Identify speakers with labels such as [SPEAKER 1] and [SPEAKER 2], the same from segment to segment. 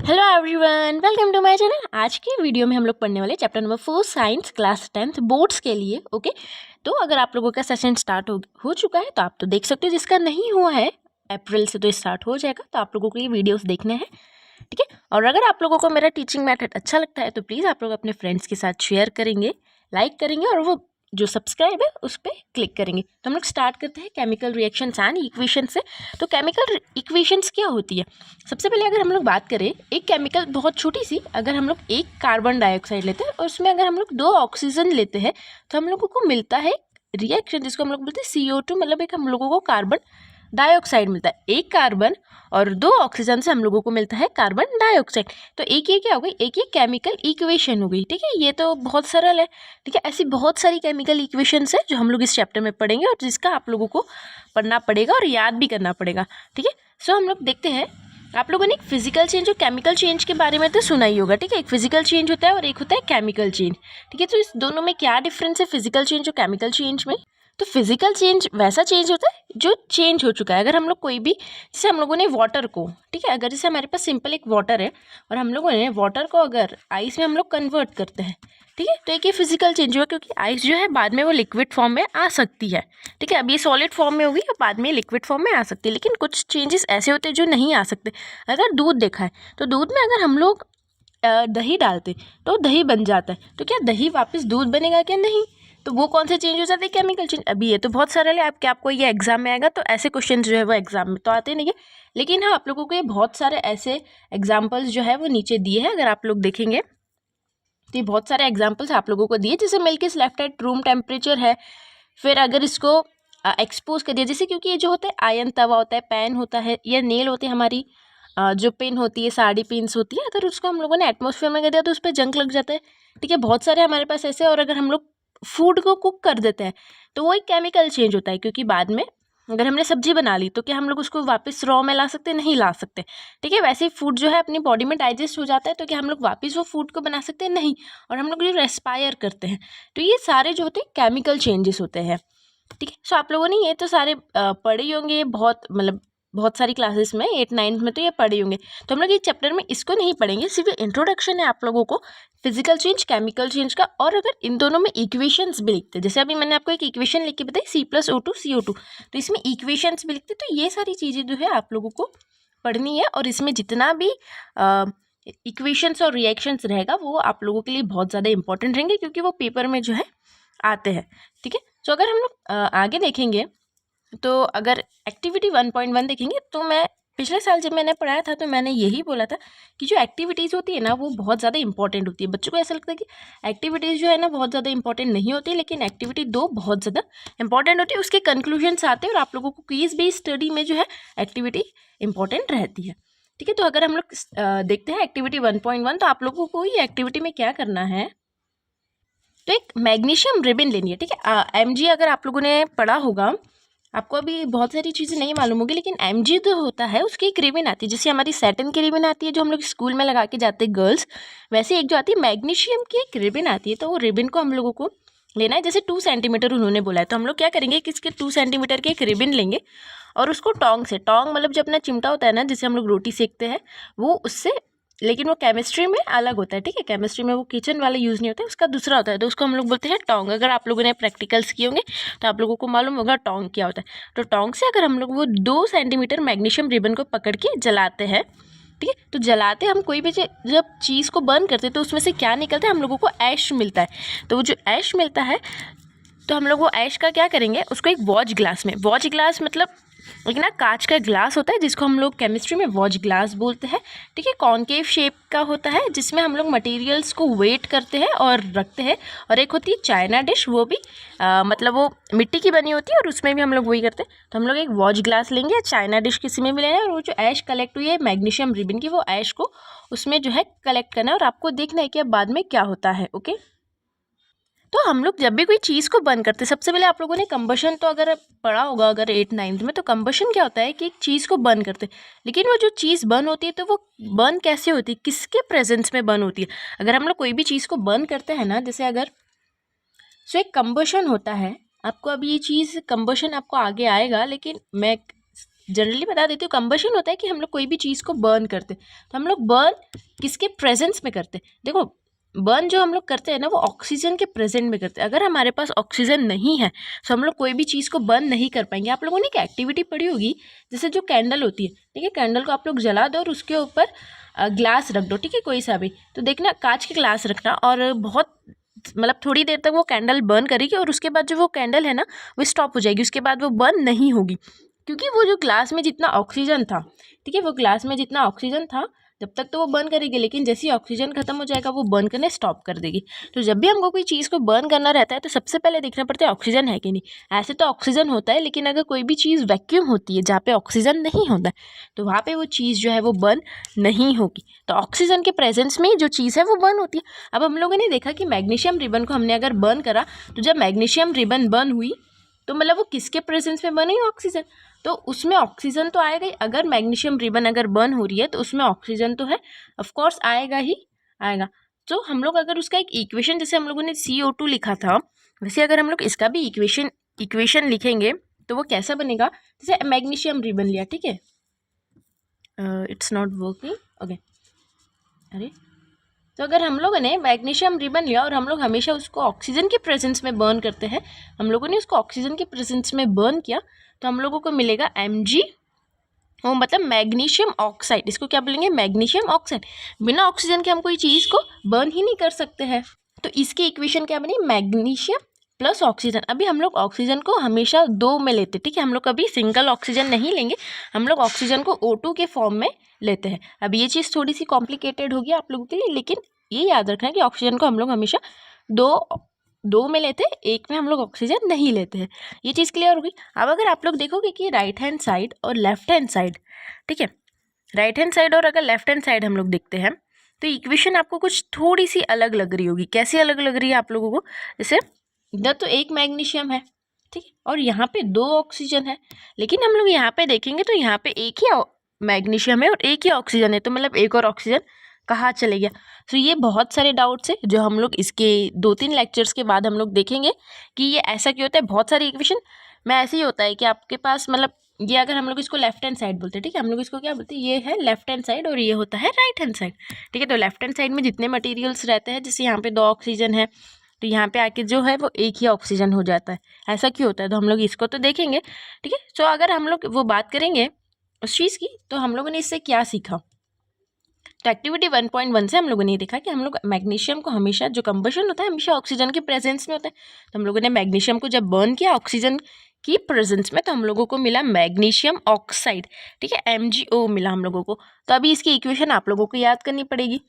[SPEAKER 1] Hello everyone, welcome to my channel. आज की video में हम लोग पढ़ने वाले chapter number 4 science class 10th boards के लिए। ओके, तो अगर आप लोगों का सेशन स्टार्ट हो चुका है तो आप तो देख सकते हो, जिसका नहीं हुआ है अप्रैल से तो स्टार्ट हो जाएगा, तो आप लोगों को ये वीडियोस देखने हैं, ठीक है। और अगर आप लोगों को मेरा टीचिंग मेथड अच्छा लगता है तो प्लीज़ आप लोग अपने फ्रेंड्स के साथ शेयर करेंगे, लाइक करेंगे और वो जो सब्सक्राइब है उस पर क्लिक करेंगे। तो हम लोग स्टार्ट करते हैं केमिकल रिएक्शंस एंड इक्वेशन से। तो केमिकल इक्वेशंस क्या होती है? सबसे पहले अगर हम लोग बात करें, एक केमिकल बहुत छोटी सी, अगर हम लोग एक कार्बन डाइऑक्साइड लेते हैं और उसमें अगर हम लोग 2 ऑक्सीजन लेते हैं तो हम लोगों को मिलता है रिएक्शन जिसको हम लोग बोलते हैं CO2, मतलब एक हम लोगों को कार्बन डाइऑक्साइड मिलता है। एक कार्बन और 2 ऑक्सीजन से हम लोगों को मिलता है कार्बन डाइऑक्साइड। तो एक ये क्या हो गई, एक ये केमिकल इक्वेशन हो गई, ठीक है। ये तो बहुत सरल है, ठीक है। ऐसी बहुत सारी केमिकल इक्वेशंस है जो हम लोग इस चैप्टर में पढ़ेंगे और जिसका आप लोगों को पढ़ना पड़ेगा और याद भी करना पड़ेगा, ठीक है। सो हम लोग देखते हैं, आप लोगों ने एक फिजिकल चेंज और केमिकल चेंज के बारे में तो सुना ही होगा, ठीक है। एक फिजिकल चेंज होता है और एक होता है केमिकल चेंज, ठीक है। तो इस दोनों में क्या डिफरेंस है, फिजिकल चेंज और केमिकल चेंज में? तो फिजिकल चेंज वैसा चेंज होता है जो चेंज हो चुका है। अगर हम लोग कोई भी, जैसे हम लोगों ने वाटर को, ठीक है, अगर जैसे हमारे पास सिंपल एक वाटर है और हम लोगों ने वाटर को अगर आइस में हम लोग कन्वर्ट करते हैं, ठीक है, तो एक ये फिजिकल चेंज हुआ, क्योंकि आइस जो है बाद में वो लिक्विड फॉर्म में आ सकती है, ठीक है। अब ये सॉलिड फॉर्म में होगी और बाद में लिक्विड फॉर्म में आ सकती है, लेकिन कुछ चेंजेस ऐसे होते हैं जो नहीं आ सकते। अगर दूध देखा है तो दूध में अगर हम लोग दही डालते तो दही बन जाता है, तो क्या दही वापस दूध बनेगा? क्या नहीं। तो वो कौन से चेंज हो जाते हैं? Chemical change. अभी ये तो बहुत सरल है, आपको ये एग्जाम में आएगा, तो ऐसे क्वेश्चन जो है वो एग्जाम में तो आते नहीं है, लेकिन हाँ, आप लोगों को ये बहुत सारे ऐसे एग्जाम्पल्स जो है वो नीचे दिए हैं। अगर आप लोग देखेंगे तो ये बहुत सारे एग्जाम्पल्स आप लोगों को दिए, जैसे milk is left at room temperature है। फिर अगर इसको एक्सपोज कर दिया, जैसे क्योंकि ये जो होता है आयन तवा होता है, पैन होता है या नेल होती है हमारी, जो पिन होती है, साड़ी पिन्स होती है, अगर उसको हम लोगों ने एटमॉस्फेयर में कर दिया तो उस पर जंग लग जाता है, ठीक है। बहुत सारे हमारे पास ऐसे। और अगर हम लोग फूड को कुक कर देते हैं तो वो एक केमिकल चेंज होता है, क्योंकि बाद में अगर हमने सब्जी बना ली तो क्या हम लोग उसको वापस रॉ में ला सकते? नहीं ला सकते, ठीक है। वैसे ही फूड जो है अपनी बॉडी में डाइजेस्ट हो जाता है, तो क्या हम लोग वापस वो फूड को बना सकते हैं? नहीं। और हम लोग जो रेस्पायर करते हैं, तो ये सारे जो होते हैं केमिकल चेंजेस होते हैं, ठीक है। सो आप लोगों ने ये तो सारे पढ़े ही होंगे, बहुत मतलब बहुत सारी क्लासेस में 8th-9th में तो ये पढ़े होंगे। तो हम लोग ये चैप्टर में इसको नहीं पढ़ेंगे, सिर्फ इंट्रोडक्शन है आप लोगों को फिजिकल चेंज केमिकल चेंज का। और अगर इन दोनों में इक्वेशंस भी लिखते हैं, जैसे अभी मैंने आपको एक इक्वेशन लिख के बताई C+O2 CO2, तो इसमें इक्वेशंस भी लिखते हैं। तो ये सारी चीज़ें जो है आप लोगों को पढ़नी है, और इसमें जितना भी इक्वेशंस और रिएक्शंस रहेगा वो आप लोगों के लिए बहुत ज़्यादा इंपॉर्टेंट रहेंगे, क्योंकि वो पेपर में जो है आते हैं, ठीक है। तो अगर हम लोग आगे देखेंगे, तो अगर एक्टिविटी 1.1 देखेंगे, तो मैं पिछले साल जब मैंने पढ़ाया था तो मैंने यही बोला था कि जो एक्टिविटीज़ होती है ना वो बहुत ज़्यादा इंपॉर्टेंट होती है। बच्चों को ऐसा लगता है कि एक्टिविटीज़ जो है ना बहुत ज़्यादा इंपॉर्टेंट नहीं होती, लेकिन एक्टिविटी 2 बहुत ज़्यादा इंपॉर्टेंट होती है। उसके कंक्लूजन्स आते हैं और आप लोगों को क्विज बेस्ड स्टडी में जो है एक्टिविटी इंपॉर्टेंट रहती है, ठीक है। तो अगर हम लोग देखते हैं एक्टिविटी 1.1, तो आप लोगों को ये एक्टिविटी में क्या करना है, तो एक मैग्नीशियम रिबन लेनी है, ठीक है। MG अगर आप लोगों ने पढ़ा होगा, आपको अभी बहुत सारी चीज़ें नहीं मालूम होगी, लेकिन MG जो होता है उसकी एक रिबन आती है, जैसे हमारी सैटिन की रिबन आती है जो हम लोग स्कूल में लगा के जाते हैं गर्ल्स, वैसे एक जो आती है मैग्नीशियम की एक रिबन आती है। तो वो रिबन को हम लोगों को लेना है, जैसे 2 सेंटीमीटर उन्होंने बोला है, तो हम लोग क्या करेंगे कि इसके 2 सेंटीमीटर के एक रिबन लेंगे और उसको टोंग से, टोंग मतलब जो अपना चिमटा होता है ना, जिससे हम लोग रोटी सेकते हैं, वो उससे, लेकिन वो केमिस्ट्री में अलग होता है, ठीक है। केमिस्ट्री में वो किचन वाला यूज़ नहीं होता है, उसका दूसरा होता है, तो उसको हम लोग बोलते हैं टोंग। अगर आप लोगों ने प्रैक्टिकल्स किए होंगे तो आप लोगों को मालूम होगा टोंग क्या होता है। तो टोंग से अगर हम लोग वो 2 सेंटीमीटर मैग्नीशियम रिबन को पकड़ के जलाते हैं, ठीक है, तो जलाते हम कोई भी जब चीज़ को बर्न करते हैं तो उसमें से क्या निकलता है? हम लोगों को ऐश मिलता है। तो वो जो ऐश मिलता है, तो हम लोग वो ऐश का क्या करेंगे, उसको एक वॉच ग्लास में, वॉच ग्लास मतलब एक ना कांच का ग्लास होता है जिसको हम लोग केमिस्ट्री में वॉच ग्लास बोलते हैं, ठीक है। कॉनकेव शेप का होता है जिसमें हम लोग मटेरियल्स को वेट करते हैं और रखते हैं। और एक होती है चाइना डिश, वो भी मतलब वो मिट्टी की बनी होती है और उसमें भी हम लोग वही करते हैं। तो हम लोग एक वॉच ग्लास लेंगे, चाइना डिश किसी में भी लेना है, और वो जो ऐश कलेक्ट हुई है मैग्नीशियम रिबन की, वो ऐश को उसमें जो है कलेक्ट करना है और आपको देखना है कि अब बाद में क्या होता है, ओके। तो हम लोग जब भी कोई चीज़ को बर्न करते हैं, सबसे पहले आप लोगों ने कंबशन तो अगर पढ़ा होगा, अगर 8th-9th में, तो कंबशन क्या होता है कि एक चीज़ को बर्न करते हैं, लेकिन वो जो चीज़ बर्न होती है तो वो बर्न कैसे होती है, किसके प्रेजेंस में बर्न होती है? अगर हम लोग कोई भी चीज़ को बर्न करते हैं ना, जैसे अगर सो एक कंबशन होता है, आपको अभी ये चीज़ कंबशन आपको आगे आएगा, लेकिन मैं जनरली बता देती हूँ, कंबशन होता है कि हम लोग कोई भी चीज़ को बर्न करते हैं, तो हम लोग बर्न किसके प्रेजेंस में करते हैं? देखो, बर्न जो हम लोग करते हैं ना, वो ऑक्सीजन के प्रेजेंट में करते हैं। अगर हमारे पास ऑक्सीजन नहीं है तो हम लोग कोई भी चीज़ को बर्न नहीं कर पाएंगे। आप लोगों ने एक एक्टिविटी पढ़ी होगी, जैसे जो कैंडल होती है, ठीक है, कैंडल को आप लोग जला दो और उसके ऊपर ग्लास रख दो, ठीक है, कोई सा भी, तो देखना कांच के ग्लास रखना, और बहुत मतलब थोड़ी देर तक वो कैंडल बर्न करेगी और उसके बाद जो वो कैंडल है ना, वो स्टॉप हो जाएगी, उसके बाद वो बर्न नहीं होगी, क्योंकि वो जो ग्लास में जितना ऑक्सीजन था, ठीक है, वो ग्लास में जितना ऑक्सीजन था जब तक तो वो बर्न करेगी, लेकिन जैसे ही ऑक्सीजन खत्म हो जाएगा वो बर्न करने स्टॉप कर देगी। तो जब भी हमको कोई चीज़ को बर्न करना रहता है तो सबसे पहले देखना पड़ता है ऑक्सीजन है कि नहीं। ऐसे तो ऑक्सीजन होता है, लेकिन अगर कोई भी चीज़ वैक्यूम होती है जहाँ पे ऑक्सीजन नहीं होता है, तो वहाँ पे वो चीज़ जो है वो बर्न नहीं होगी। तो ऑक्सीजन के प्रेजेंस में जो चीज़ है वो बर्न होती है। अब हम लोगों ने देखा कि मैग्नीशियम रिबन को हमने अगर बर्न करा, तो जब मैग्नीशियम रिबन बर्न हुई तो मतलब वो किसके प्रेजेंस में बनी? ऑक्सीजन। तो उसमें ऑक्सीजन तो आएगा ही। अगर मैग्नीशियम रिबन अगर बर्न हो रही है तो उसमें ऑक्सीजन तो है, ऑफ कोर्स आएगा ही आएगा। तो हम लोग अगर उसका एक इक्वेशन, जैसे हम लोगों ने CO2 लिखा था, वैसे अगर हम लोग इसका भी इक्वेशन लिखेंगे तो वो कैसा बनेगा? जैसे मैग्नीशियम रिबन लिया, ठीक है, इट्स नॉट वर्किंग, ओके, अरे, तो अगर हम लोगों ने मैग्नीशियम रिबन लिया और हम लोग हमेशा उसको ऑक्सीजन के प्रेजेंस में बर्न करते हैं, हम लोगों ने उसको ऑक्सीजन के प्रेजेंस में बर्न किया, तो हम लोगों को मिलेगा Mg, वो मतलब मैग्नीशियम ऑक्साइड। इसको क्या बोलेंगे? Magnesium oxide. बिना ऑक्सीजन के हम कोई चीज़ को बर्न ही नहीं कर सकते हैं। तो इसकी इक्वेशन क्या बनी? Magnesium plus oxygen. अभी हम लोग ऑक्सीजन को हमेशा 2 में लेते, ठीक है, हम लोग कभी सिंगल ऑक्सीजन नहीं लेंगे, हम लोग ऑक्सीजन को O2 के फॉर्म में लेते हैं। अब ये चीज़ थोड़ी सी कॉम्प्लिकेटेड होगी आप लोगों के लिए, लेकिन ये याद रखना है कि ऑक्सीजन को हम लोग हमेशा दो में लेते हैं, एक में हम लोग ऑक्सीजन नहीं लेते हैं। ये चीज़ क्लियर होगी। अब अगर आप लोग देखोगे कि राइट हैंड साइड और लेफ्ट हैंड साइड, ठीक है, राइट हैंड साइड और अगर लेफ्ट हैंड साइड हम लोग देखते हैं तो इक्वेशन आपको कुछ थोड़ी सी अलग लग रही होगी। कैसी अलग लग रही है आप लोगों को? जैसे इधर तो एक मैग्नीशियम है, ठीक है, और यहाँ पे 2 ऑक्सीजन है, लेकिन हम लोग यहाँ पे देखेंगे तो यहाँ पे एक ही मैग्नीशियम है और एक ही ऑक्सीजन है, तो मतलब एक और ऑक्सीजन कहाँ चले गया? तो ये बहुत सारे डाउट्स है जो हम लोग इसके 2-3 लेक्चर्स के बाद हम लोग देखेंगे कि ये ऐसा क्यों होता है। बहुत सारी इक्वेशन में ऐसे ही होता है कि आपके पास मतलब ये अगर हम लोग इसको लेफ्ट हैंड साइड बोलते हैं, ठीक है, हम लोग इसको क्या बोलते हैं? ये है लेफ्ट हैंड साइड और ये होता है राइट हैंड साइड, ठीक है। तो लेफ्ट हैंड साइड में जितने मटेरियल्स रहते हैं, जैसे यहाँ पे 2 ऑक्सीजन है, तो यहाँ पे आके जो है वो एक ही ऑक्सीजन हो जाता है। ऐसा क्यों होता है? तो हम लोग इसको तो देखेंगे, ठीक है। तो अगर हम लोग वो बात करेंगे उस चीज़ की, तो हम लोगों ने इससे क्या सीखा? तो एक्टिविटी 1.1 से हम लोगों ने देखा कि हम लोग मैग्नीशियम को हमेशा, जो कंबशन होता है हमेशा ऑक्सीजन के प्रेजेंस में होता है, तो हम लोगों ने मैग्नीशियम को जब बर्न किया ऑक्सीजन की प्रेजेंस में, तो हम लोगों को मिला मैग्नीशियम ऑक्साइड, ठीक है, MgO मिला हम लोगों को। तो अभी इसकी इक्वेशन आप लोगों को याद करनी पड़ेगी,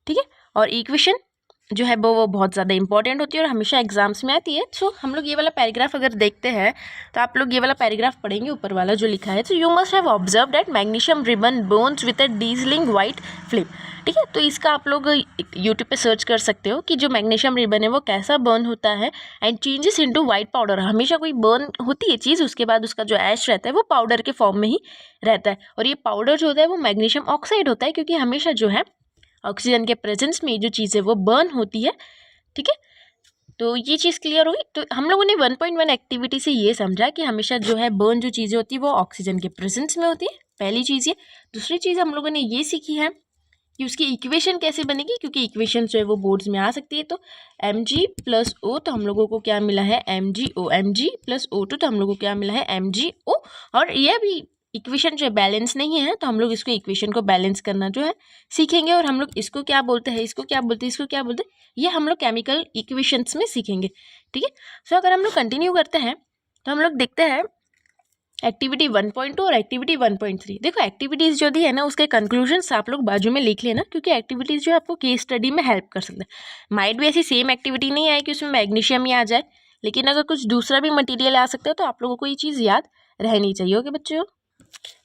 [SPEAKER 1] ठीक है, और इक्वेशन जो है वो बहुत ज़्यादा इंपॉर्टेंट होती है और हमेशा एग्जाम्स में आती है। सो हम लोग ये वाला पैराग्राफ अगर देखते हैं तो आप लोग ये वाला पैराग्राफ पढ़ेंगे, ऊपर वाला जो लिखा है, तो you must have observe that magnesium ribbon burns with a dazzling white flame, ठीक है। तो इसका आप लोग यूट्यूब पे सर्च कर सकते हो कि जो मैग्नीशियम रिबन है वो कैसा बर्न होता है and changes into white powder. हमेशा कोई बर्न होती है चीज़, उसके बाद उसका जो ऐश रहता है वो पाउडर के फॉर्म में ही रहता है, और ये पाउडर जो होता है वो मैग्नीशियम ऑक्साइड होता है, क्योंकि हमेशा जो है ऑक्सीजन के प्रेजेंस में जो चीज़ है वो बर्न होती है, ठीक है। तो ये चीज़ क्लियर हुई। तो हम लोगों ने 1.1 एक्टिविटी से ये समझा कि हमेशा जो है बर्न जो चीज़ें होती है वो ऑक्सीजन के प्रेजेंस में होती है, पहली चीज़ ये। दूसरी चीज़ हम लोगों ने ये सीखी है कि उसकी इक्वेशन कैसे बनेगी, क्योंकि इक्वेशन जो है वो बोर्ड्स में आ सकती है। तो Mg प्लस O, तो हम लोगों को क्या मिला है? MgO। Mg प्लस O2, तो हम लोगों को क्या मिला है? MgO। और यह भी इक्वेशन जो है बैलेंस नहीं है, तो हम लोग इसको इक्वेशन को बैलेंस करना जो है सीखेंगे, और हम लोग इसको क्या बोलते हैं, इसको क्या बोलते हैं, इसको क्या बोलते हैं, ये हम लोग केमिकल इक्वेशंस में सीखेंगे, ठीक है। सो अगर हम लोग कंटिन्यू करते हैं तो हम लोग देखते हैं एक्टिविटी 1.2 और एक्टिविटी 1.3। देखो एक्टिविटीज़ जो दी है ना उसके कंक्लूजन्स आप लोग बाजू में लिख लेना, क्योंकि एक्टिविटीज़ जो है आपको केस स्टडी में हेल्प कर सकते हैं। माइट भी ऐसी सेम एक्टिविटी नहीं आए कि उसमें मैग्नीशियम ही आ जाए, लेकिन अगर कुछ दूसरा भी मटीरियल आ सकता है तो आप लोगों को ये चीज़ याद रहनी चाहिए। ओके बच्चों,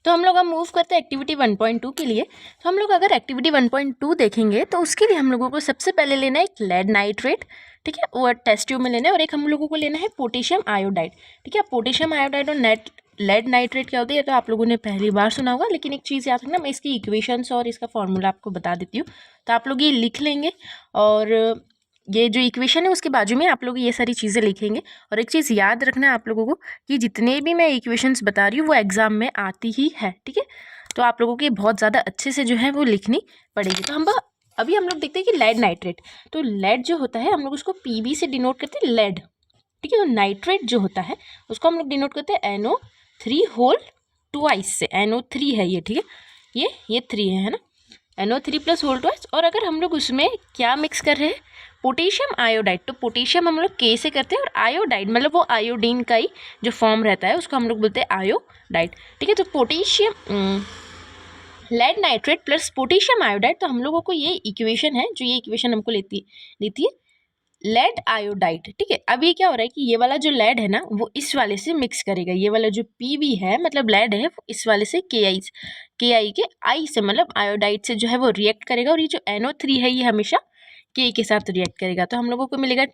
[SPEAKER 1] तो हम लोग अब मूव करते हैं एक्टिविटी 1.2 के लिए। तो हम लोग अगर एक्टिविटी 1.2 देखेंगे तो उसके लिए हम लोगों को सबसे पहले लेना है एक लेड नाइट्रेट, ठीक है, वो टेस्ट ट्यूब में लेना है, और एक हम लोगों को लेना है पोटेशियम आयोडाइड, ठीक है। पोटेशियम आयोडाइड और लेड नाइट्रेट क्या होती है तो आप लोगों ने पहली बार सुना होगा, लेकिन एक चीज़ याद रखना, मैं इसकी इक्वेशंस और इसका फॉर्मूला आपको बता देती हूँ, तो आप लोग ये लिख लेंगे। और ये जो इक्वेशन है उसके बाजू में आप लोग ये सारी चीज़ें लिखेंगे। और एक चीज़ याद रखना है आप लोगों को कि जितने भी मैं इक्वेशंस बता रही हूँ वो एग्ज़ाम में आती ही है, ठीक है। तो आप लोगों की बहुत ज़्यादा अच्छे से जो है वो लिखनी पड़ेगी। तो अभी हम लोग देखते हैं कि लेड नाइट्रेट, तो लेड जो होता है हम लोग उसको पीबी से डिनोट करते हैं, लेड, ठीक है। तो नाइट्रेट जो होता है उसको हम लोग डिनोट करते हैं NO3 होल ट्वाइस से, NO3 है ये, ठीक है, ये 3 है ना, NO3 प्लस होल ट्वाइस। और अगर हम लोग उसमें क्या मिक्स कर रहे हैं, पोटेशियम आयोडाइड, तो पोटेशियम हम लोग K से करते हैं और आयोडाइड मतलब वो आयोडीन का ही जो फॉर्म रहता है उसको हम लोग बोलते हैं आयोडाइड, ठीक है। तो potassium lead nitrate plus potassium iodide, तो हम लोगों को ये इक्वेशन है, जो ये इक्वेशन हमको देती है लेड आयोडाइड, ठीक है। अब ये क्या हो रहा है कि ये वाला जो लेड है ना वो इस वाले से मिक्स करेगा, ये वाला जो पीबी है मतलब लेड है वो इस वाले से के आई के आई से मतलब आयोडाइड से जो है वो रिएक्ट करेगा, और ये जो NO3 है ये हमेशा के साथ रिएक्ट करेगा। तो हम लोगों को मिलेगा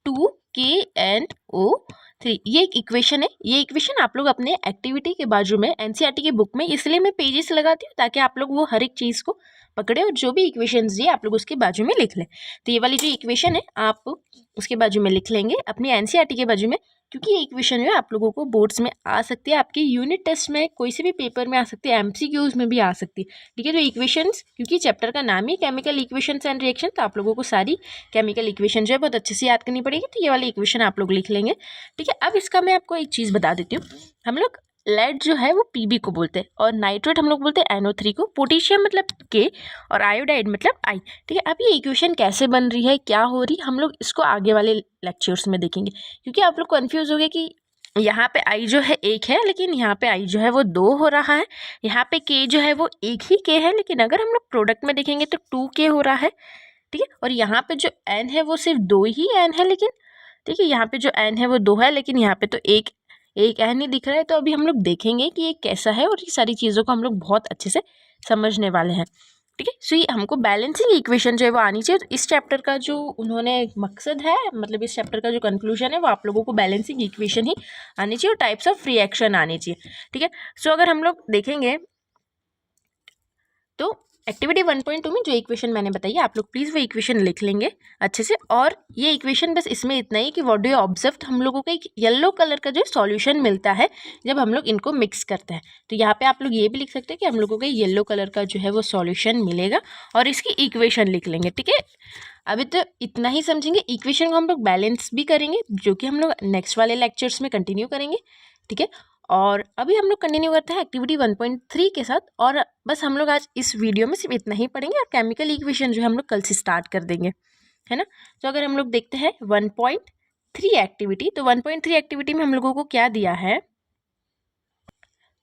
[SPEAKER 1] 2KNO3। ये एक इक्वेशन है, ये इक्वेशन आप लोग अपने एक्टिविटी के बाजू में एनसीईआरटी की बुक में, इसलिए मैं पेजेस लगाती हूँ ताकि आप लोग वो हर एक चीज़ को पकड़े और जो भी इक्वेशंस दिए आप लोग उसके बाजू में लिख लें। तो ये वाली जो इक्वेशन है आप उसके बाजू में लिख लेंगे अपनी एनसीईआरटी के बाजू में, क्योंकि ये इक्वेशन जो है आप लोगों को बोर्ड्स में आ सकती है, आपके यूनिट टेस्ट में कोई से भी पेपर में आ सकती है, एमसीक्यूज में भी आ सकती है, ठीक है। तो इक्वेशंस, क्योंकि चैप्टर का नाम ही केमिकल इक्वेशंस एंड रिएक्शन, तो आप लोगों को सारी केमिकल इक्वेशन जो है बहुत अच्छे से याद करनी पड़ेगी। तो ये वाली इक्वेशन आप लोग लिख लेंगे, ठीक है। अब इसका मैं आपको एक चीज़ बता देती हूँ, हम लोग लेड जो है वो पीबी को बोलते हैं और नाइट्रेट हम लोग बोलते हैं NO3 को, पोटेशियम मतलब के और आयोडाइड मतलब आई, ठीक है। अब ये इक्वेशन कैसे बन रही है, क्या हो रही, हम लोग इसको आगे वाले लेक्चर्स में देखेंगे, क्योंकि आप लोग कंफ्यूज हो गए कि यहाँ पे आई जो है एक है लेकिन यहाँ पे आई जो है वो 2 हो रहा है, यहाँ पे के जो है वो एक ही के है, लेकिन अगर हम लोग प्रोडक्ट में देखेंगे तो 2K हो रहा है, ठीक है। और यहाँ पे जो N है वो सिर्फ 2 ही N है, लेकिन ठीक है यहाँ पे जो N है वो 2 है, लेकिन यहाँ पे तो एक N ही दिख रहा है। तो अभी हम लोग देखेंगे कि ये कैसा है और ये सारी चीज़ों को हम लोग बहुत अच्छे से समझने वाले हैं, ठीक है। सो ये हमको बैलेंसिंग इक्वेशन जो है वो आनी चाहिए। तो इस चैप्टर का जो उन्होंने मकसद है, मतलब इस चैप्टर का जो कंक्लूजन है वो आप लोगों को बैलेंसिंग इक्वेशन ही आनी चाहिए और टाइप्स ऑफ रिएक्शन आनी चाहिए, ठीक है। सो अगर हम लोग देखेंगे तो एक्टिविटी 1.2 में जो इक्वेशन मैंने बताई आप लोग प्लीज़ वो इक्वेशन लिख लेंगे अच्छे से। और ये इक्वेशन बस इसमें इतना ही कि व्हाट डू यू ऑब्जर्व, हम लोगों को एक येलो कलर का जो सॉल्यूशन मिलता है जब हम लोग इनको मिक्स करते हैं। तो यहाँ पे आप लोग ये भी लिख सकते हैं कि हम लोगों को येलो कलर का जो है वो सॉल्यूशन मिलेगा और इसकी इक्वेशन लिख लेंगे, ठीक है। अभी तो इतना ही समझेंगे, इक्वेशन को हम लोग बैलेंस भी करेंगे जो कि हम लोग नेक्स्ट वाले लेक्चर्स में कंटिन्यू करेंगे, ठीक है। और अभी हम लोग कंटिन्यू करते हैं एक्टिविटी 1.3 के साथ, और बस हम लोग आज इस वीडियो में सिर्फ इतना ही पढ़ेंगे और केमिकल इक्वेशन जो है हम लोग कल से स्टार्ट कर देंगे, है ना। तो अगर हम लोग देखते हैं 1.3 एक्टिविटी, तो 1.3 एक्टिविटी में हम लोगों को क्या दिया है,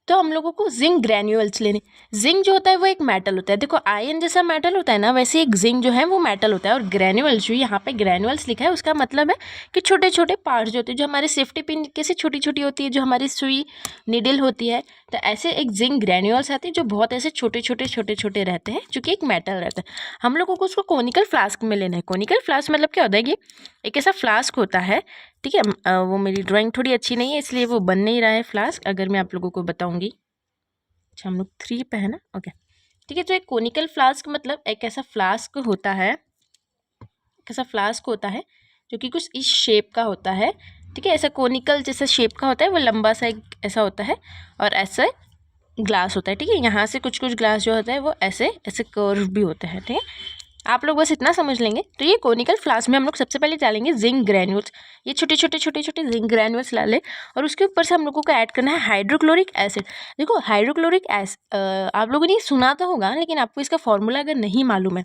[SPEAKER 1] तो हम लोगों को जिंक ग्रैन्यूल्स लेने। जिंक जो होता है वो एक मेटल होता है, देखो आयन जैसा मेटल होता है ना, वैसे एक जिंक जो है वो मेटल होता है। और ग्रैन्यूल्स जो यहाँ पे ग्रैन्यूल्स लिखा है उसका मतलब है कि छोटे छोटे पार्ट्स जो होते हैं, जो हमारे सेफ्टी पिन कैसे छोटी छोटी होती है, जो हमारी सुई नीडल होती है, तो ऐसे एक जिंक ग्रैन्यूल्स आते हैं जो बहुत ऐसे छोटे छोटे रहते हैं, जो कि एक मेटल रहता है। हम लोगों को उसको कोनिकल फ्लास्क में लेना है। कोनिकल फ्लास्क मतलब क्या होता है कि एक ऐसा फ्लास्क होता है, ठीक है। वो मेरी ड्राइंग थोड़ी अच्छी नहीं है इसलिए वो बन नहीं रहा है फ्लास्क, अगर मैं आप लोगों को बताऊंगी। अच्छा हम लोग 3 पे है ना, ओके ठीक है। तो एक कोनिकल फ्लास्क मतलब एक ऐसा फ्लास्क होता है, एक ऐसा फ्लास्क होता है जो कि कुछ इस शेप का होता है, ठीक है। ऐसा कोनिकल जैसा शेप का होता है, वो लंबा सा एक ऐसा होता है और ऐसा ग्लास होता है, ठीक है। यहाँ से कुछ ग्लास जो होता है वो ऐसे ऐसे कर्व भी होते हैं, ठीक है। आप लोग बस इतना समझ लेंगे। तो ये कोनिकल फ्लास्क में हम लोग सबसे पहले डालेंगे जिंक ग्रैन्यूल्स, ये छोटे छोटे जिंक ग्रैन्यूल्स डालें और उसके ऊपर से हम लोगों को ऐड करना है हाइड्रोक्लोरिक एसिड। देखो हाइड्रोक्लोरिक एसिड आप लोगों ने सुना तो होगा, लेकिन आपको इसका फॉर्मूला अगर नहीं मालूम है,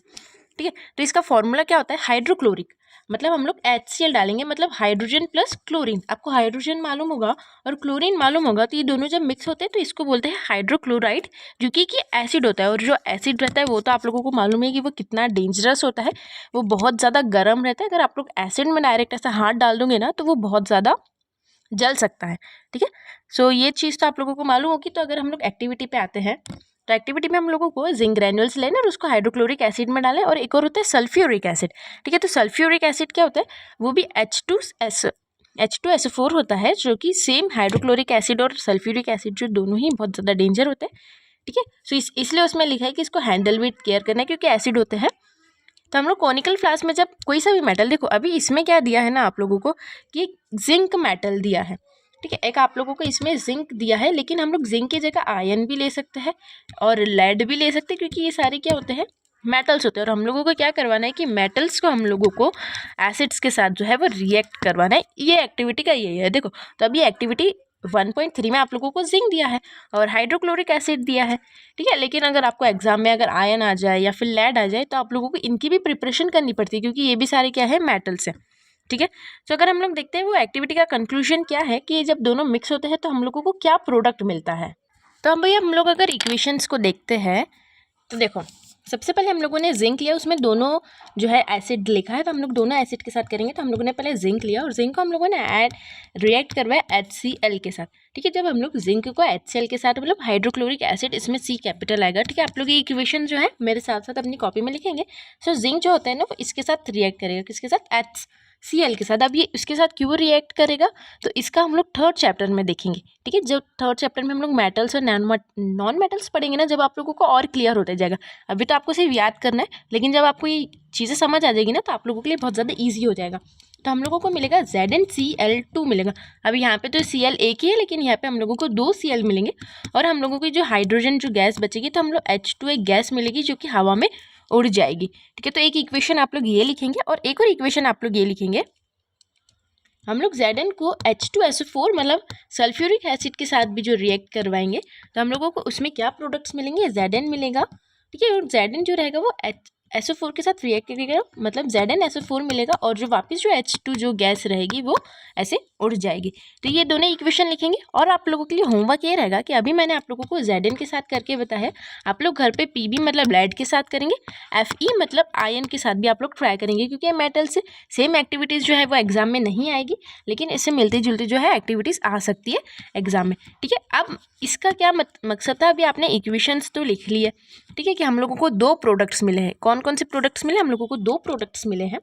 [SPEAKER 1] ठीक है, तो इसका फॉर्मूला क्या होता है, हाइड्रोक्लोरिक मतलब हम लोग HCl डालेंगे, मतलब हाइड्रोजन प्लस क्लोरीन। आपको हाइड्रोजन मालूम होगा और क्लोरीन मालूम होगा, तो ये दोनों जब मिक्स होते हैं तो इसको बोलते हैं हाइड्रोक्लोराइड, जो कि एसिड होता है। और जो एसिड रहता है वो तो आप लोगों को मालूम है कि वो कितना डेंजरस होता है, वो बहुत ज़्यादा गर्म रहता है। अगर आप लोग एसिड में डायरेक्ट ऐसा हाथ डाल दोगे ना तो वो बहुत ज़्यादा जल सकता है, ठीक है। सो ये चीज़ तो आप लोगों को मालूम होगी। तो अगर हम लोग एक्टिविटी पे आते हैं, तो एक्टिविटी में हम लोगों को जिंक ग्रैन्यूल्स लेना और उसको हाइड्रोक्लोरिक एसिड में डालें, और एक और होता है सल्फ्यूरिक एसिड, ठीक है। तो सल्फ्यूरिक एसिड क्या होता है, वो भी H2SO4 होता है, जो कि सेम हाइड्रोक्लोरिक एसिड और सल्फ्यूरिक एसिड जो दोनों ही बहुत ज़्यादा डेंजर होते हैं, ठीक है। सो इसलिए उसमें लिखा है कि इसको हैंडल विथ केयर करना है, क्योंकि एसिड होते हैं तो हम लोग कॉनिकल फ्लास्क में जब कोई सा भी मेटल, देखो अभी इसमें क्या दिया है ना आप लोगों को कि जिंक मेटल दिया है, ठीक है। एक आप लोगों को इसमें जिंक दिया है, लेकिन हम लोग जिंक की जगह आयरन भी ले सकते हैं और लेड भी ले सकते हैं, क्योंकि ये सारे क्या होते हैं, मेटल्स होते हैं। और हम लोगों को क्या करवाना है कि मेटल्स को हम लोगों को एसिड्स के साथ जो है वो रिएक्ट करवाना है। ये एक्टिविटी का यही है। देखो तो अभी एक्टिविटी 1.3 में आप लोगों को जिंक दिया है और हाइड्रोक्लोरिक एसिड दिया है, ठीक है। लेकिन अगर आपको एग्जाम में अगर आयन आ जाए या फिर लेड आ जाए तो आप लोगों को इनकी भी प्रिपरेशन करनी पड़ती है, क्योंकि ये भी सारे क्या है, मेटल्स हैं, ठीक है। तो अगर हम लोग देखते हैं वो एक्टिविटी का कंक्लूजन क्या है कि जब दोनों मिक्स होते हैं तो हम लोगों को क्या प्रोडक्ट मिलता है। तो हम भैया हम लोग अगर इक्वेशंस को देखते हैं तो देखो सबसे पहले हम लोगों ने जिंक लिया, उसमें दोनों जो है एसिड लिखा है, तो हम लोग दोनों एसिड के साथ करेंगे। तो हम लोगों ने पहले जिंक लिया और जिंक को हम लोगों ने रिएक्ट करवाया HCl के साथ, ठीक है। जब हम लोग जिंक को HCl के साथ, मतलब हाइड्रोक्लोरिक एसिड, इसमें C कैपिटल आएगा, ठीक है। आप लोग ये इक्वेशन जो है मेरे साथ साथ अपनी कॉपी में लिखेंगे। सो जिंक जो होता है ना वो इसके साथ रिएक्ट करेगा, किसके साथ, HCl के साथ। अब ये इसके साथ क्यों रिएक्ट करेगा तो इसका हम लोग थर्ड चैप्टर में देखेंगे, ठीक है। जब थर्ड चैप्टर में हम लोग मेटल्स और नॉन मेटल्स पढ़ेंगे ना, जब आप लोगों को और क्लियर होता जाएगा। अभी तो आपको सिर्फ याद करना है, लेकिन जब आपको ये चीज़ें समझ आ जाएगी ना तो आप लोगों के लिए बहुत ज़्यादा ईजी हो जाएगा। तो हम लोगों को मिलेगा ZnCl2 मिलेगा। अभी यहाँ पे तो Cl एक ही है, लेकिन यहाँ पे हम लोगों को 2 Cl मिलेंगे और हम लोगों की जो हाइड्रोजन जो गैस बचेगी तो हम लोग H2 एक गैस मिलेगी जो कि हवा में उड़ जाएगी, ठीक है। तो एक इक्वेशन आप लोग ये लिखेंगे और एक और इक्वेशन आप लोग ये लिखेंगे। हम लोग Zn को H2SO4 मतलब सल्फ्यूरिक एसिड के साथ भी जो रिएक्ट करवाएंगे तो हम लोगों को उसमें क्या प्रोडक्ट्स मिलेंगे, Zn मिलेगा, ठीक है। और Zn जो रहेगा वो SO4 के साथ रिएक्ट करेगा, मतलब ZnSO4 मिलेगा और जो वापस जो H2 जो गैस रहेगी वो ऐसे उड़ जाएगी। तो ये दोनों इक्वेशन लिखेंगे। और आप लोगों के लिए होमवर्क ये रहेगा कि अभी मैंने आप लोगों को Zn के साथ करके बताया, आप लोग घर पे Pb मतलब लेड के साथ करेंगे, Fe मतलब आयन के साथ भी आप लोग ट्राई करेंगे, क्योंकि मेटल से सेम एक्टिविटीज़ जो है वो एग्जाम में नहीं आएगी, लेकिन इससे मिलती जुलती जो है एक्टिविटीज़ आ सकती है एग्जाम में, ठीक है। अब इसका क्या मकसद था, अभी आपने इक्वेशंस तो लिख ली है, ठीक है, कि हम लोगों को 2 प्रोडक्ट्स मिले हैं। कौन कौन से प्रोडक्ट्स मिले, हम लोगों को 2 प्रोडक्ट्स मिले हैं,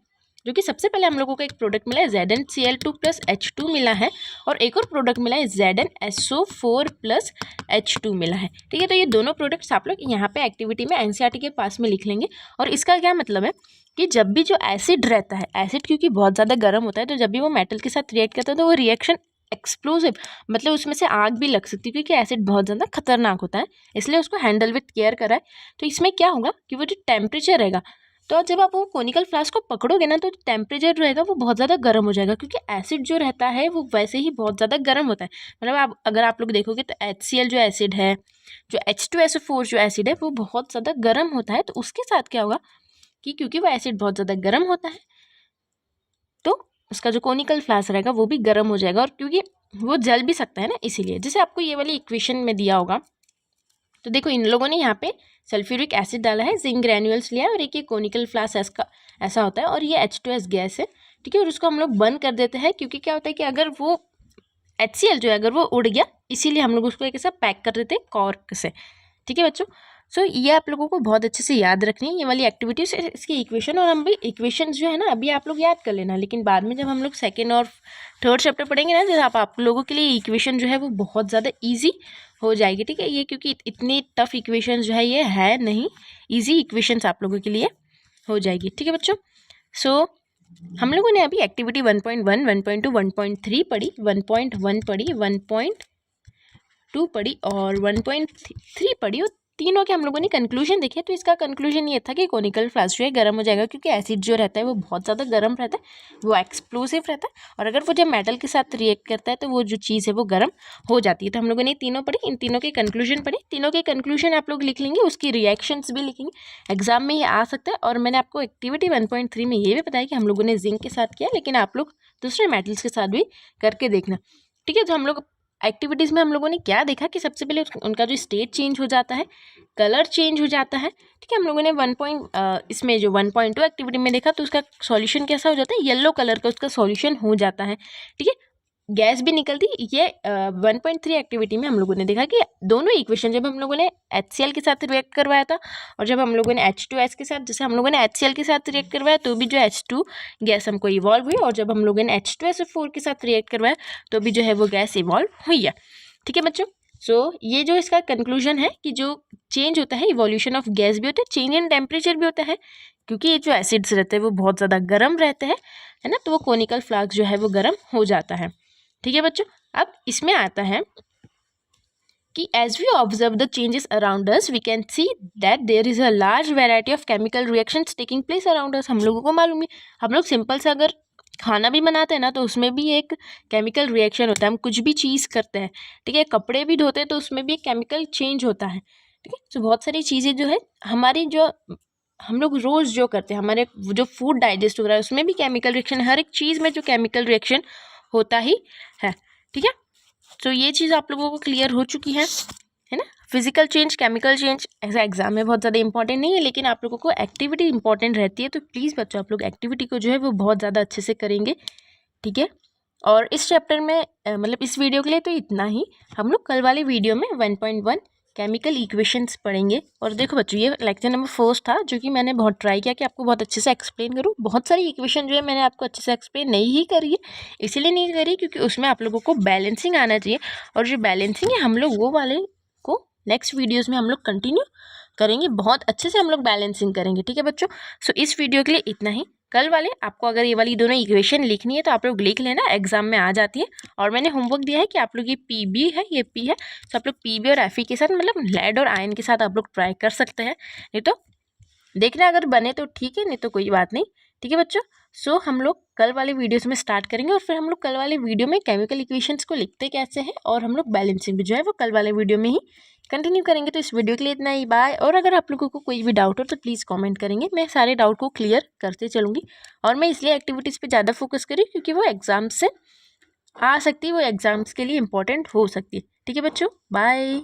[SPEAKER 1] जो कि सबसे पहले हम लोगों को एक प्रोडक्ट मिला है ZnCl2 प्लस H2 मिला है और एक और प्रोडक्ट मिला है ZnSO4 प्लस H2 मिला है, ठीक है। तो ये दोनों प्रोडक्ट्स आप लोग यहाँ पे एक्टिविटी में NCERT के पास में लिख लेंगे। और इसका क्या मतलब है कि जब भी जो एसिड रहता है, एसिड क्योंकि बहुत ज़्यादा गर्म होता है, तो जब भी वो मेटल के साथ रिएक्ट करता है तो वो रिएक्शन एक्सप्लोसिव, मतलब उसमें से आग भी लग सकती है, क्योंकि एसिड बहुत ज़्यादा खतरनाक होता है, इसलिए उसको हैंडल विथ केयर करा है। तो इसमें क्या होगा कि वो जो टेम्परेचर रहेगा, तो जब आप वो कॉनिकल फ्लास्क को पकड़ोगे ना तो टेम्परेचर रहेगा वो बहुत ज़्यादा गर्म हो जाएगा, क्योंकि एसिड जो रहता है वो वैसे ही बहुत ज़्यादा गर्म होता है। मतलब आप अगर आप लोग देखोगे तो HCl जो एसिड है, जो H2SO4 जो एसिड है वो बहुत ज़्यादा गर्म होता है। तो उसके साथ क्या होगा कि क्योंकि वो एसिड बहुत ज़्यादा गर्म होता है तो उसका जो कॉनिकल फ्लास्क रहेगा वो भी गर्म हो जाएगा, और क्योंकि वो जल भी सकता है ना, इसीलिए। जैसे आपको ये वाली इक्वेशन में दिया होगा, तो देखो इन लोगों ने यहाँ पे सल्फ्यूरिक एसिड डाला है, जिंक ग्रैन्यूल्स लिया है और एक ये कॉनिकल फ्लास्क ऐसा होता है और ये H2S गैस है, ठीक है। और उसको हम लोग बंद कर देते हैं, क्योंकि क्या होता है कि अगर वो HCl जो है अगर वो उड़ गया, इसीलिए हम लोग उसको एक ऐसा पैक कर देते हैं कॉर्क से, ठीक है बच्चों। सो ये आप लोगों को बहुत अच्छे से याद रखनी है ये वाली एक्टिविटीज, इसकी इक्वेशन। और हम भी इक्वेशन जो है ना अभी आप लोग याद कर लेना, लेकिन बाद में जब हम लोग सेकेंड और थर्ड चैप्टर पढ़ेंगे ना, जब आप लोगों के लिए इक्वेशन जो है वो बहुत ज़्यादा ईजी हो जाएगी, ठीक है। ये क्योंकि इतनी टफ इक्वेशन जो है ये है नहीं, ईजी इक्वेशंस आप लोगों के लिए हो जाएगी, ठीक है बच्चों। सो हम लोगों ने अभी एक्टिविटी 1.1, 1.2, 1.3 पढ़ी, 1.1 पढ़ी, 1.2 पढ़ी और 1.3 पढ़ी, और तीनों के हम लोगों ने कंक्लूजन देखे। तो इसका कंक्लूजन ये था कि कॉनिकल फ्लास्क जो है गर्म हो जाएगा, क्योंकि एसिड जो रहता है वो बहुत ज़्यादा गर्म रहता है, वो एक्सप्लोसिव रहता है, और अगर वो जब मेटल के साथ रिएक्ट करता है तो वो जो चीज़ है वो गर्म हो जाती है। तो हम लोगों ने तीनों पढ़ी, इन तीनों के कंक्लूजन पढ़े, तीनों के कंक्लूजन आप लोग लिख लेंगे, उसकी रिएक्शंस भी लिखेंगे, एग्जाम में ये आ सकता है। और मैंने आपको एक्टिविटी 1.3 में ये भी बताया कि हम लोगों ने जिंक के साथ किया, लेकिन आप लोग दूसरे मेटल्स के साथ भी करके देखना, ठीक है। तो हम लोग एक्टिविटीज़ में हम लोगों ने क्या देखा कि सबसे पहले उनका जो स्टेट चेंज हो जाता है, कलर चेंज हो जाता है, ठीक है। हम लोगों ने इसमें जो 1.2 एक्टिविटी में देखा तो उसका सॉल्यूशन कैसा हो जाता है, येलो कलर का उसका सॉल्यूशन हो जाता है, ठीक है, गैस भी निकलती। ये 1.3 एक्टिविटी में हम लोगों ने देखा कि दोनों इक्वेशन जब हम लोगों ने HCl के साथ रिएक्ट करवाया था और जब हम लोगों ने H2S के साथ, जैसे हम लोगों ने HCl के साथ रिएक्ट करवाया तो भी जो H2 गैस हमको इवॉल्व हुई, और जब हम लोगों ने H2SO4 के साथ रिएक्ट करवाया तो भी जो है वो गैस इवॉल्व हुई है, ठीक है बच्चों। ये जो इसका कंक्लूजन है कि जो चेंज होता है इवोल्यूशन ऑफ गैस भी होता है, चेंज इन टेम्परेचर भी होता है, क्योंकि ये जो एसिड्स रहते हैं वो बहुत ज़्यादा गर्म रहते हैं, है ना, तो वो कोनिकल फ्लास्क जो है वो गर्म हो जाता है। ठीक है बच्चों, अब इसमें आता है कि as we observe the changes around us we can see that there is a large variety of chemical reactions taking place around us. हम लोगों को मालूम है, हम लोग सिंपल से अगर खाना भी बनाते हैं ना तो उसमें भी एक केमिकल रिएक्शन होता है। हम कुछ भी चीज़ करते हैं, ठीक है, कपड़े भी धोते हैं तो उसमें भी एक केमिकल चेंज होता है। ठीक है, तो बहुत सारी चीज़ें जो है हमारी जो हम लोग रोज़ जो करते हैं, हमारे जो फूड डाइजेस्ट हो रहा है उसमें भी केमिकल रिएक्शन, हर एक चीज़ में जो केमिकल रिएक्शन होता ही है। ठीक है, तो ये चीज़ आप लोगों को क्लियर हो चुकी है ना। फिजिकल चेंज, केमिकल चेंज ऐसा एग्जाम में बहुत ज़्यादा इंपॉर्टेंट नहीं है, लेकिन आप लोगों को एक्टिविटी इंपॉर्टेंट रहती है, तो प्लीज़ बच्चों आप लोग एक्टिविटी को जो है वो बहुत ज़्यादा अच्छे से करेंगे। ठीक है, और इस चैप्टर में मतलब इस वीडियो के लिए तो इतना ही। हम लोग कल वाली वीडियो में 1.1 केमिकल इक्वेशंस पढ़ेंगे। और देखो बच्चों, ये लेक्चर नंबर 4 था, जो कि मैंने बहुत ट्राई किया कि आपको बहुत अच्छे से एक्सप्लेन करूँ। बहुत सारी इक्वेशन जो है मैंने आपको अच्छे से एक्सप्लेन नहीं ही करी है, इसीलिए नहीं करी क्योंकि उसमें आप लोगों को बैलेंसिंग आना चाहिए, और जो बैलेंसिंग है हम लोग वो वाले को नेक्स्ट वीडियोज़ में हम लोग कंटिन्यू करेंगे, बहुत अच्छे से हम लोग बैलेंसिंग करेंगे। ठीक है बच्चों, सो इस वीडियो के लिए इतना ही। कल वाले आपको अगर ये वाली दोनों इक्वेशन लिखनी है तो आप लोग लिख लेना, एग्जाम में आ जाती है। और मैंने होमवर्क दिया है कि आप लोग ये पी है, ये पी है, तो आप लोग पी और एफ के साथ मतलब लेड और आयन के साथ आप लोग ट्राई कर सकते हैं, नहीं तो देखना अगर बने तो ठीक है, नहीं तो कोई बात नहीं। ठीक है बच्चों, सो हम लोग कल वाले वीडियोस में स्टार्ट करेंगे, और फिर हम लोग कल वाले वीडियो में केमिकल इक्वेशंस को लिखते कैसे हैं और हम लोग बैलेंसिंग भी जो है वो कल वाले वीडियो में ही कंटिन्यू करेंगे। तो इस वीडियो के लिए इतना ही, बाय। और अगर आप लोगों को कोई भी डाउट हो तो प्लीज़ कमेंट करेंगे, मैं सारे डाउट को क्लियर करते चलूँगी। और मैं इसलिए एक्टिविटीज़ पे ज़्यादा फोकस करी क्योंकि वो एग्ज़ाम से आ सकती है, वो एग्ज़ाम्स के लिए इंपॉर्टेंट हो सकती है। ठीक है बच्चों, बाय।